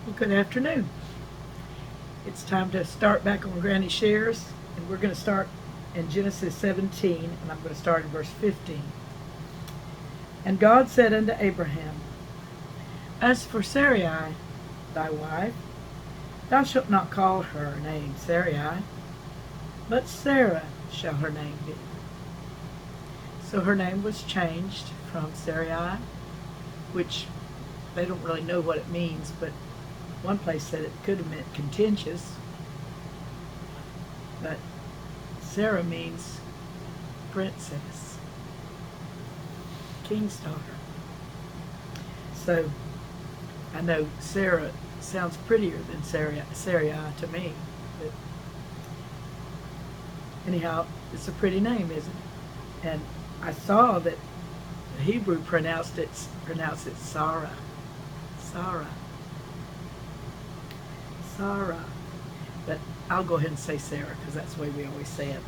Well, good afternoon. It's time to start back on Granny Shares, and we're going to start in Genesis 17, and I'm going to start in verse 15. And God said unto Abraham, As for Sarai, thy wife, thou shalt not call her name Sarai, but Sarah shall her name be. So her name was changed from Sarai, which they don't really know what it means, but one place said it could have meant contentious, but Sarah means princess, king's daughter. So I know Sarah sounds prettier than Sarai to me, but anyhow, it's a pretty name, isn't it? And I saw that the Hebrew pronounced it Sarah, Sarah, Sarah. But I'll go ahead and say Sarah because that's the way we always say it.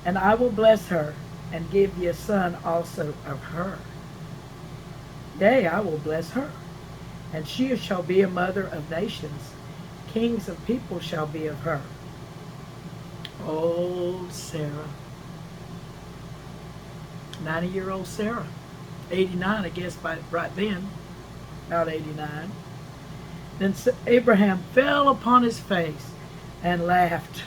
And I will bless her and give thee a son also of her. Yea, I will bless her, and she shall be a mother of nations. Kings of people shall be of her. Old Sarah. 90-year-old Sarah. 89, I guess, right then. About 89. Then Abraham fell upon his face and laughed.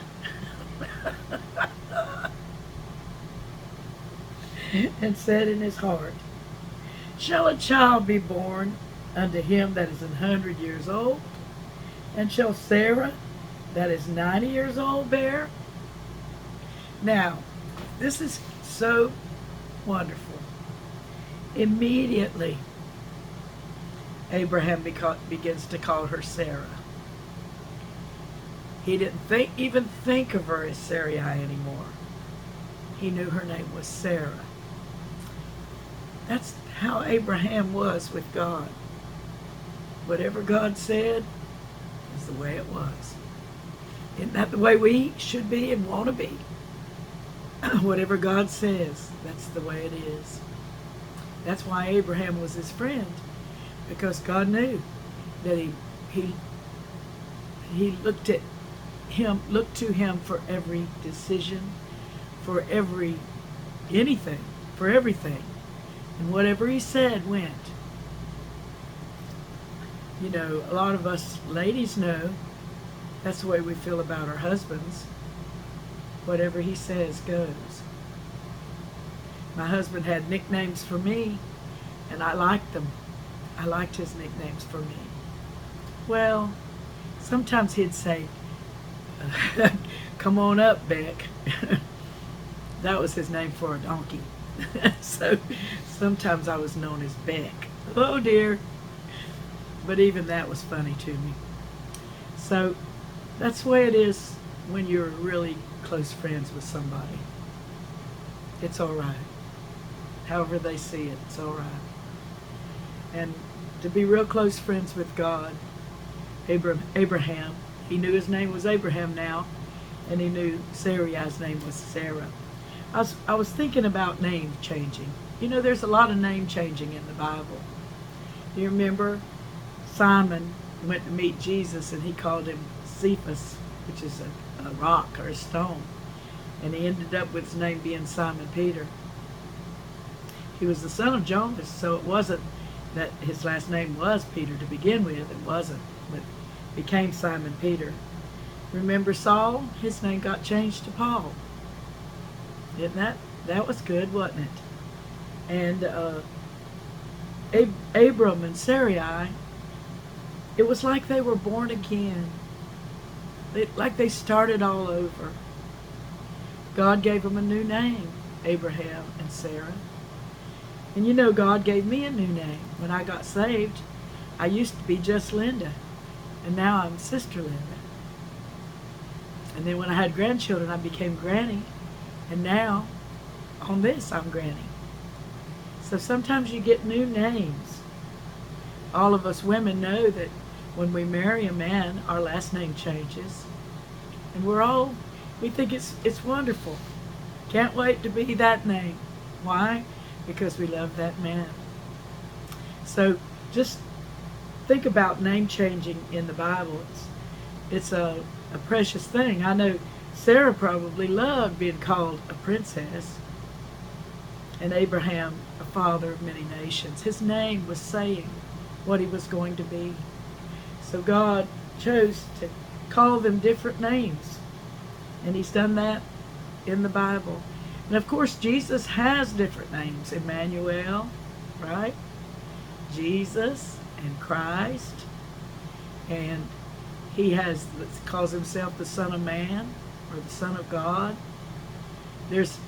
And said in his heart, Shall a child be born unto him that is 100 years old? And shall Sarah that is 90 years old bear? Now, this is so wonderful. Immediately, Abraham begins to call her Sarah. He didn't even think of her as Sarai anymore. He knew her name was Sarah. That's how Abraham was with God. Whatever God said is the way it was. Isn't that the way we should be and want to be? Whatever God says, that's the way it is. That's why Abraham was his friend, because God knew that he looked to him for every decision, for anything, for everything. And whatever he said went. You know, a lot of us ladies know that's the way we feel about our husbands. Whatever he says goes. My husband had nicknames for me, and I liked them. I liked his nicknames for me. Well, sometimes he'd say, Come on up, Beck. That was his name for a donkey. So sometimes I was known as Beck. Oh dear. But even that was funny to me. So that's the way it is when you're really close friends with somebody. It's all right. However they see it, it's all right. And to be real close friends with God, Abraham, he knew his name was Abraham now, and he knew Sarai's name was Sarah. I was thinking about name changing. You know, there's a lot of name changing in the Bible. You remember Simon went to meet Jesus, and he called him Cephas, which is a rock or a stone. And he ended up with his name being Simon Peter. He was the son of Jonas, so it wasn't that his last name was Peter to begin with. It wasn't, but became Simon Peter. Remember Saul? His name got changed to Paul. Didn't that was good, wasn't it? And Abram and Sarai, it was like they were born again. Like they started all over. God gave them a new name, Abraham and Sarah. And you know, God gave me a new name. When I got saved, I used to be just Linda, and now I'm Sister Linda. And then when I had grandchildren, I became Granny, and now on this, I'm Granny. So sometimes you get new names. All of us women know that when we marry a man, our last name changes. And we think it's wonderful. Can't wait to be that name. Why? Because we love that man. So just think about name changing in the Bible. It's a precious thing. I know Sarah probably loved being called a princess, and Abraham a father of many nations. His name was saying what he was going to be. So God chose to call them different names, and he's done that in the Bible. And of course Jesus has different names. Emmanuel, right? Jesus and Christ, and he calls himself the Son of Man or the Son of God. There's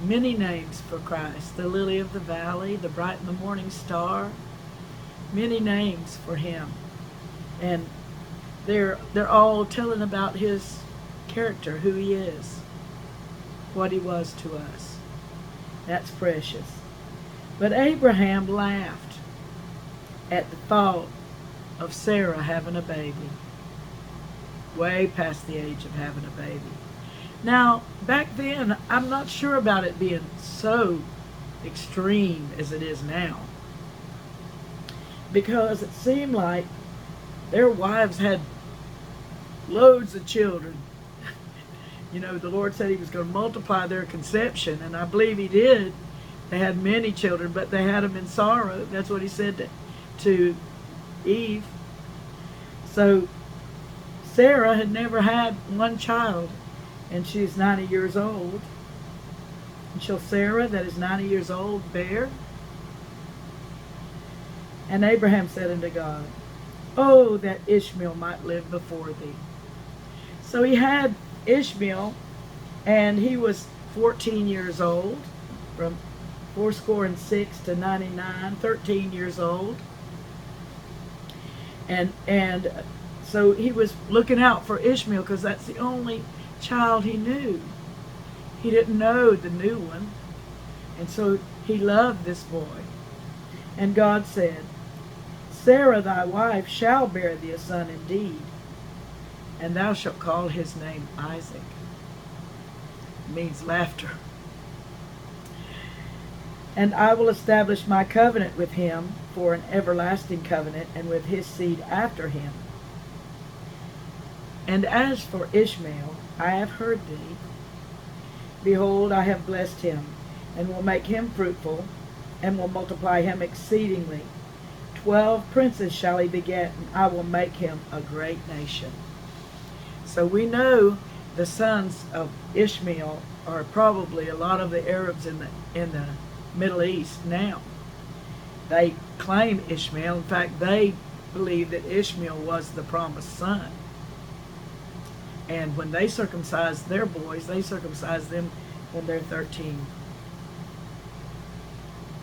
many names for Christ. The Lily of the Valley, the Bright and the Morning Star. Many names for him. And they're all telling about his character, who he is, what he was to us. That's precious. But Abraham laughed at the thought of Sarah having a baby, way past the age of having a baby. Now, back then, I'm not sure about it being so extreme as it is now, because it seemed like their wives had loads of children. You know, the Lord said he was going to multiply their conception, and I believe he did. They had many children, but they had them in sorrow. That's what he said to Eve. So Sarah had never had one child, and she's 90 years old. And shall Sarah, that is 90 years old, bear? And Abraham said unto God, oh, that Ishmael might live before thee. So he had Ishmael, and he was 14 years old, from 86 to 99, 13 years old. And so he was looking out for Ishmael because that's the only child he knew. He didn't know the new one. And so he loved this boy. And God said, Sarah thy wife shall bear thee a son indeed, and thou shalt call his name Isaac. It means laughter. And I will establish my covenant with him for an everlasting covenant, and with his seed after him. And as for Ishmael, I have heard thee. Behold, I have blessed him, and will make him fruitful, and will multiply him exceedingly. 12 princes shall he beget, and I will make him a great nation. So we know the sons of Ishmael are probably a lot of the Arabs in the Middle East now. They claim Ishmael. In fact, they believe that Ishmael was the promised son. And when they circumcise their boys, they circumcise them when they're 13.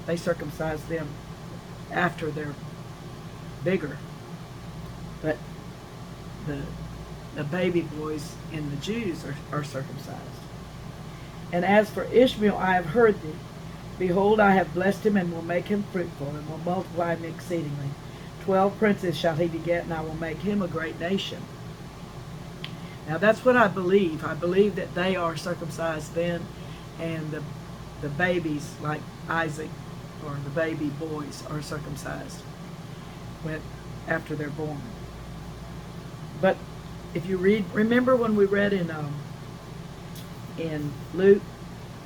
They circumcise them after they're bigger. But the baby boys in the Jews are circumcised. And as for Ishmael, I have heard thee. Behold, I have blessed him, and will make him fruitful, and will multiply him exceedingly. 12 princes shall he beget, and I will make him a great nation. Now that's what I believe. I believe that they are circumcised then, and the babies like Isaac, or the baby boys, are circumcised after they're born. But if you remember when we read in Luke,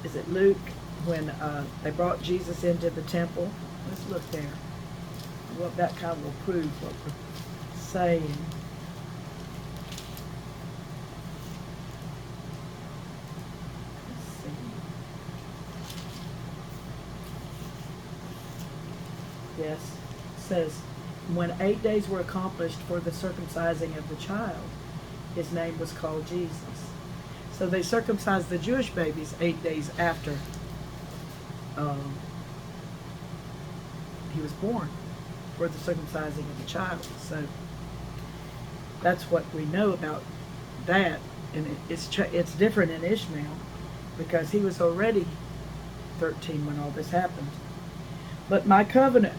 is it Luke, when they brought Jesus into the temple? Let's look there. Well, that kind of will prove what we're saying. Let's see. Yes, it says, when 8 days were accomplished for the circumcising of the child, his name was called Jesus. So they circumcised the Jewish babies 8 days after he was born, for the circumcising of the child. So that's what we know about that. And it's different in Ishmael, because he was already 13 when all this happened. But my covenant,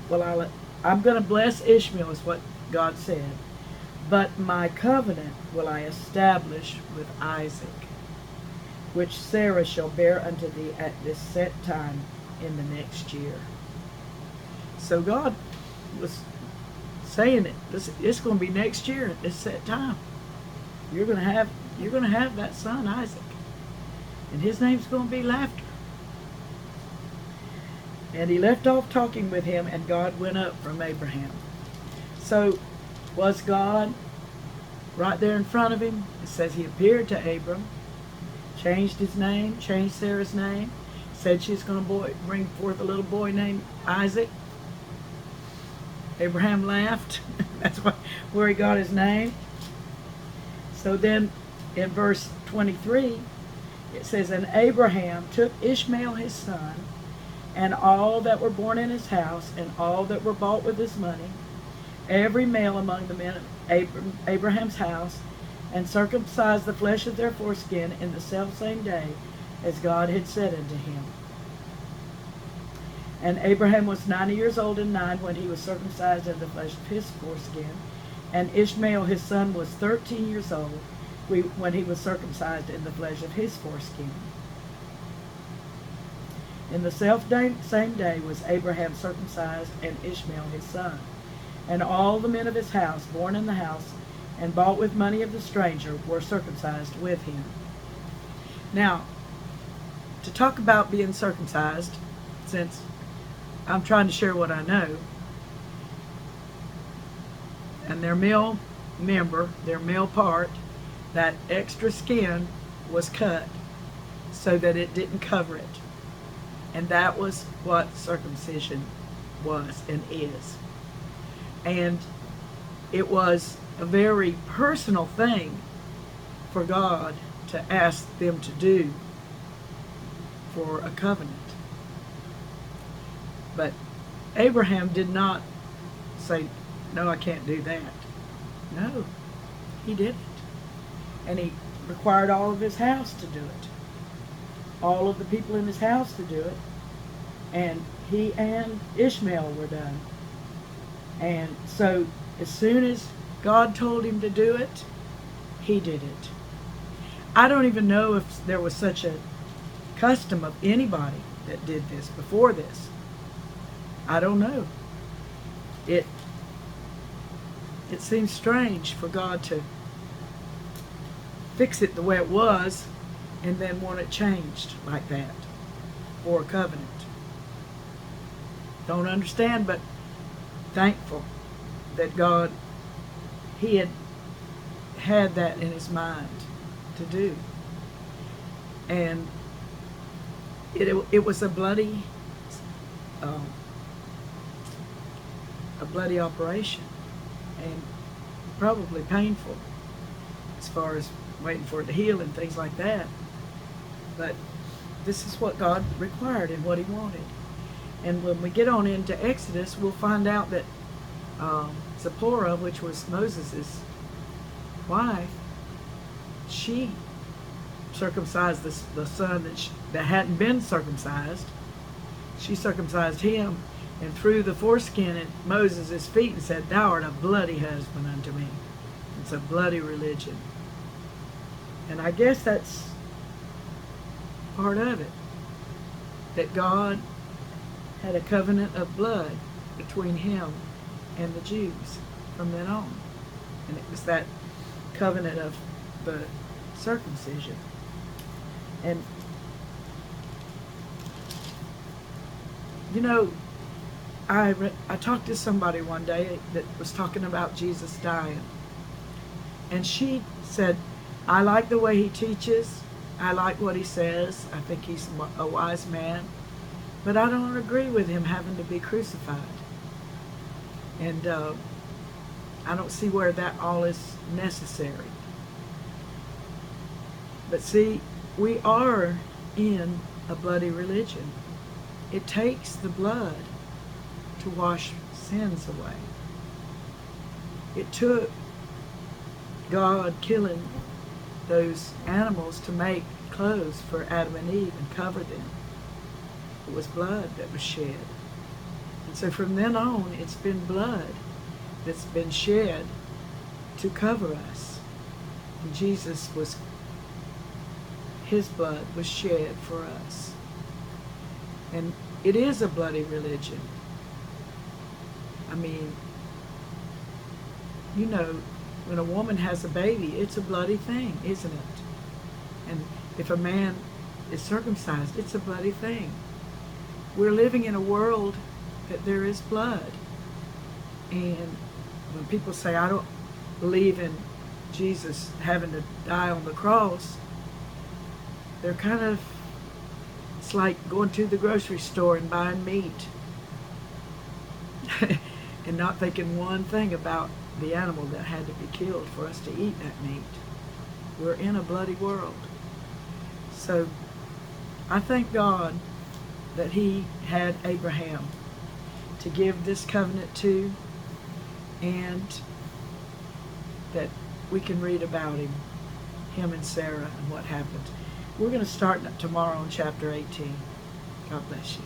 I'm going to bless Ishmael, is what God said. But my covenant will I establish with Isaac, which Sarah shall bear unto thee at this set time in the next year. So God was saying it. It's going to be next year at this set time. You're going to have that son, Isaac. And his name's going to be Laughter. And he left off talking with him, and God went up from Abraham. So, was God right there in front of him? It says he appeared to Abram, changed his name, changed Sarah's name, said she's going to bring forth a little boy named Isaac. Abraham laughed. That's where he got his name. So then in verse 23, it says, and Abraham took Ishmael his son, and all that were born in his house, and all that were bought with his money, every male among the men of Abraham's house, and circumcised the flesh of their foreskin in the selfsame day, as God had said unto him. And Abraham was 90 years old and 9 when he was circumcised in the flesh of his foreskin, and Ishmael his son was 13 years old when he was circumcised in the flesh of his foreskin. In the same day was Abraham circumcised, and Ishmael his son. And all the men of his house, born in the house, and bought with money of the stranger, were circumcised with him. Now, to talk about being circumcised, since I'm trying to share what I know, and their male member, their male part, that extra skin was cut so that it didn't cover it. And that was what circumcision was and is. And it was a very personal thing for God to ask them to do for a covenant. But Abraham did not say, no, I can't do that. No, he didn't. And he required all of his house to do it. All of the people in his house to do it. And he and Ishmael were done. And so as soon as God told him to do it, he did it. I don't even know if there was such a custom of anybody that did this before this. I don't know. It seems strange for God to fix it the way it was and then want it changed like that for a covenant. Don't understand, but thankful that God, he had that in his mind to do. And it was a bloody operation, and probably painful as far as waiting for it to heal and things like that. But this is what God required and what he wanted. And when we get on into Exodus, we'll find out that Zipporah, which was Moses' wife, she circumcised the son that hadn't been circumcised. She circumcised him and threw the foreskin at Moses' feet and said, "Thou art a bloody husband unto me." It's a bloody religion. And I guess that's part of it, that God had a covenant of blood between him and the Jews from then on. And it was that covenant of the circumcision. And you know, I talked to somebody one day that was talking about Jesus dying. And she said, I like the way he teaches. I like what he says. I think he's a wise man. But I don't agree with him having to be crucified. And I don't see where that all is necessary. But see, we are in a bloody religion. It takes the blood to wash sins away. It took God killing those animals to make clothes for Adam and Eve and cover them. It was blood that was shed. And so from then on, it's been blood that's been shed to cover us. And his blood was shed for us. And it is a bloody religion. I mean, you know, when a woman has a baby, it's a bloody thing, isn't it? And if a man is circumcised, it's a bloody thing. We're living in a world that there is blood. And when people say, I don't believe in Jesus having to die on the cross, they're kind of, it's like going to the grocery store and buying meat and not thinking one thing about the animal that had to be killed for us to eat that meat. We're in a bloody world. So I thank God that he had Abraham to give this covenant to, and that we can read about him and Sarah and what happened. We're going to start tomorrow in chapter 18. God bless you.